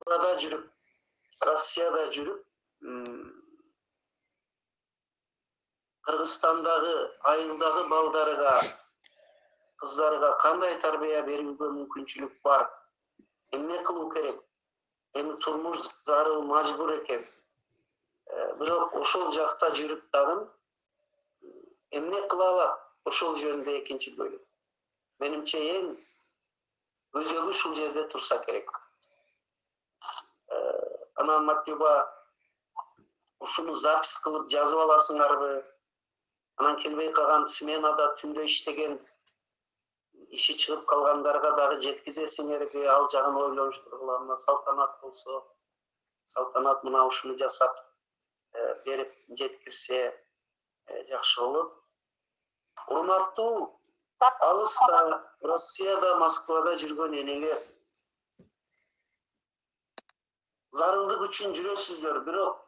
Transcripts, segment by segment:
Moskvada жүрүп, Россияда жүрүп, Кыргызстандагы айылдагы балдарга, кыздарга кандай тарбия берүүгө мүмкүнчүлүк бар? Эмне кылуу керек? Эми турмуш зарыл, мажбур экен. Бирок ошол жакта жүрүп дагы эмне кыла алат? Ошол жөнүндө экинчи бөлүм. Менимче эң өзөгү ушул жерде турса керек. Анан Матюба ушуну запись кылып жазып аласыңарбы? Анан келбей калган сменада түндө иштеген иши чыгып калгандарга дагы жеткизесиңерби? Ал жагын ойлонуштургула. Мына Салтанат болсо, Салтанат мына ушуну жасап берип жеткирсе жакшы болот. Урматтуу алыста Россияда, Москвада жүргөн энеңер, зарылдык үчүн жүрөсүздөр, бирок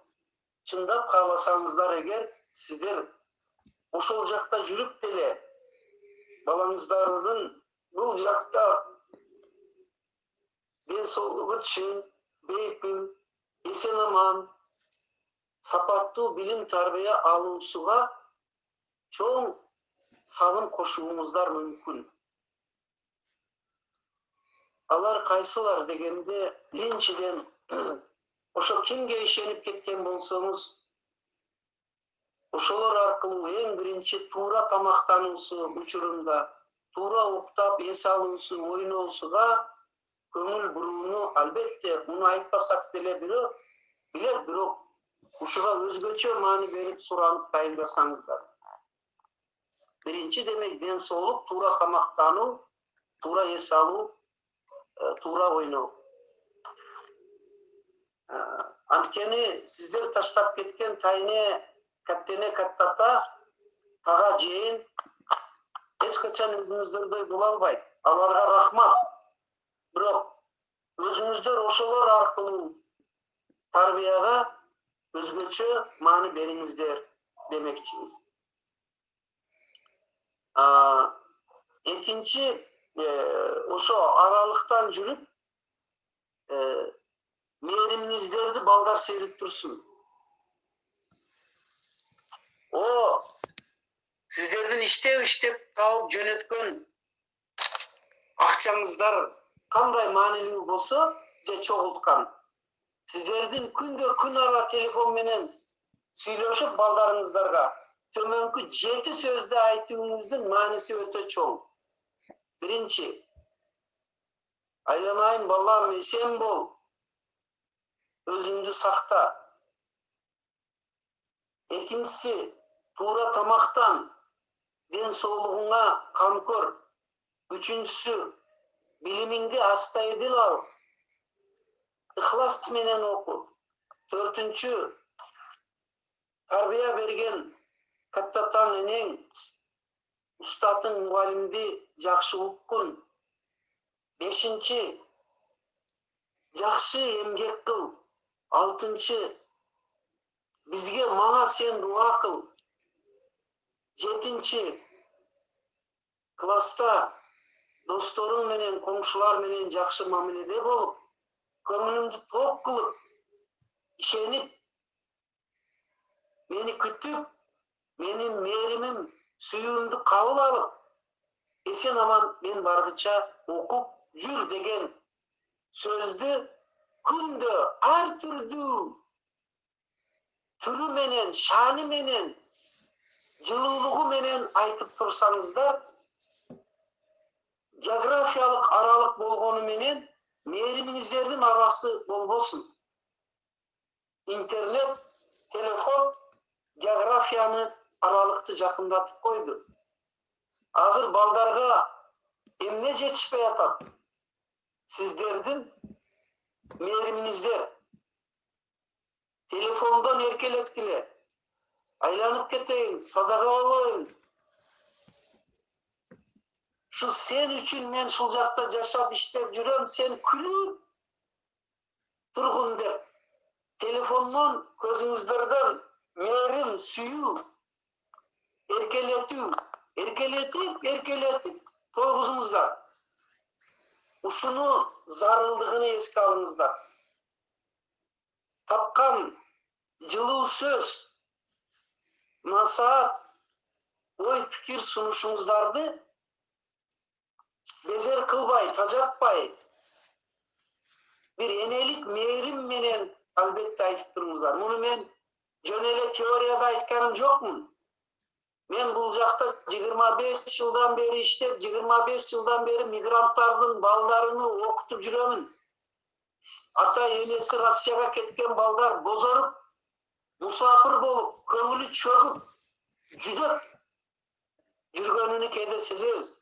чындап кааласаңыздар эгер сиздер ошол жакта жүрүп деле балаңыздардын бул жакта ден соолугу чың, бейпил, эсен аман, сапаттуу билим тарбия алуусуга чоң салым кошууңуздар мүмкүн. Алар кайсылар дегенде, биринчиден ошо кимге ишенип кеткен болсоңуз, ошолор аркылуу эң биринчи туура тамактануусу учурунда, туура уктап эс алуусу, ойноосуга көңүл бурууну, албетте, муну айтпасак деле бирок ушуга өзгөчө маани берип суранып дайындасаңыздар. Биринчи демек ден соолук, туура тамактануу, туура эс алуу, туура ойноо. Анткени сиздер таштап кеткен тайне каттене каттата тага жейин эч качан өзүңүздөрдөй боло албайт. Аларга рахмат. Бирок өзүңүздөр ошолор аркылуу тарбияга өзгөчө маани бериңиздер демекчибиз. Экинчи, ошо аралыктан жүрүп, мээримиңиздерди балдар сезип турсун. Сиздердин иштеп таап жөнөткөн акчаңыздар кандай маанилүү болсо, же чогулткан. Сиздердин күндө күн ара телефон менен сүйлөшүп балдарыңыздарга төмөнкү 7 сөздү айтууңуздун мааниси өтө чоң. Биринчи, айланайын балам, эсен бол, өзүңдү сакта. Экинчиси, туура тамактан, ден соолугуңа камкор. Үчүнчүсү, билимиңди астайдыл ал, ыхлас менен оку. Төртүнчү, тарбия берген каттатаң энең, устатың мугалимди жакшы уккун. Бешинчи, жакшы эмгек кыл. Алтынчы, бизге мага сен дуа кыл. Жетинчи, класста досторуң менен, комшулар менен жакшы мамиледе болуп, көңүлүңдү тоок кылып, ишенип, мени күтүп, менин мээримим, сүйүүмдү кабыл алып, эсен аман мен баргыча окуп жүр деген сөздү күндө ар түрдүү түрү менен, шааны менен, жылуулугу менен айтып турсаңыздар, географиялык аралык болгону менен мээримиңиздердин арасы болбосун. Интернет, телефон географияны, аралыкты жакындатып койду. Азыр балдарга эмне жетишпей атат? Сиздердин мээримиңиздер. Телефондон эркелеткиле. Айланып кетейин, садага болоюн. Şu sen üçün men şul jakta жашап иштеп жүрөm, sen күлүп тургун деп. Телефондон көзүңүздөрдөн мээрим, сүйүү, эркелетип тойгузуңуздар. Ушуну зарылдыгын эске алыңыздар. tapkan жылуу söz, nasihat, ой пикир сунушуңуздарды безер кылбай, тажатпай, bir enelik mehrim menen albatta aytıp turuңуздар. Муну мен жөн эле теорияда айтканым жокмун. Мен бул жакта 25 жылдан бери иштеп, 25 жылдан бeri мигранттардын балдарını окутуп жүрөмүн. Ата энеси Россияга кеткен балдар бозоруп, мусафир болуп, көңүлү чөгүп, жүдөп жүргөнүнү кээде сезебиз.